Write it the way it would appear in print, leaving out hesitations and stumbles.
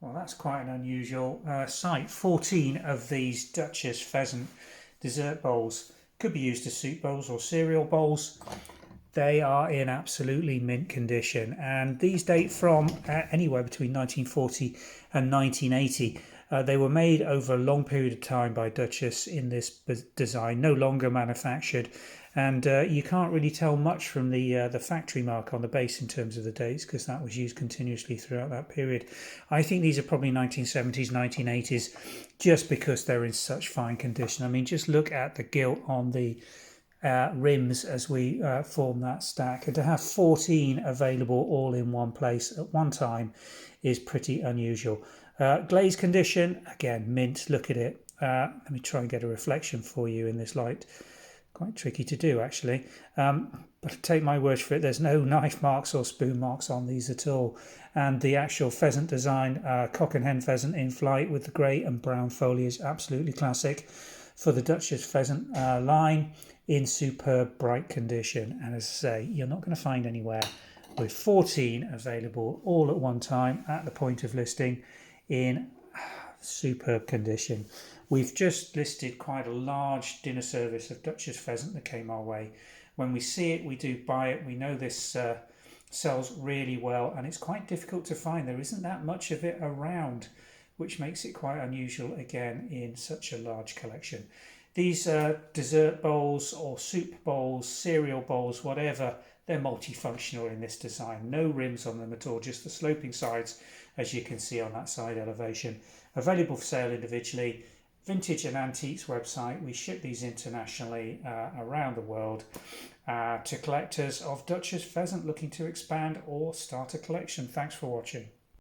Well, that's quite an unusual sight. 14 of these Duchess Pheasant dessert bowls. Could be used as soup bowls or cereal bowls. They are in absolutely mint condition, and these date from anywhere between 1940 and 1980. They were made over a long period of time by Duchess in this design, no longer manufactured, and you can't really tell much from the factory mark on the base in terms of the dates because that was used continuously throughout that period. I think these are probably 1970s, 1980s, just because they're in such fine condition. I mean, just look at the gilt on the rims as we form that stack, and to have 14 available all in one place at one time is pretty unusual. Glaze condition, again, mint. Look at it. Let me try and get a reflection for you in this light. Quite tricky to do, actually. But take my word for it, there's no knife marks or spoon marks on these at all. And the actual pheasant design, cock and hen pheasant in flight with the grey and brown foliage, absolutely classic for the Duchess Pheasant line, in superb bright condition. And as I say, you're not going to find anywhere with 14 available all at one time at the point of listing in superb condition. We've just listed quite a large dinner service of Duchess Pheasant that came our way. When we see it, we do buy it. We know this sells really well, and it's quite difficult to find. There isn't that much of it around, which makes it quite unusual again in such a large collection. These dessert bowls or soup bowls, cereal bowls, whatever, they're multifunctional in this design. No rims on them at all, just the sloping sides, as you can see on that side elevation. Available for sale individually. Vintage and Antiques website. We ship these internationally around the world to collectors of Duchess Pheasant looking to expand or start a collection. Thanks for watching.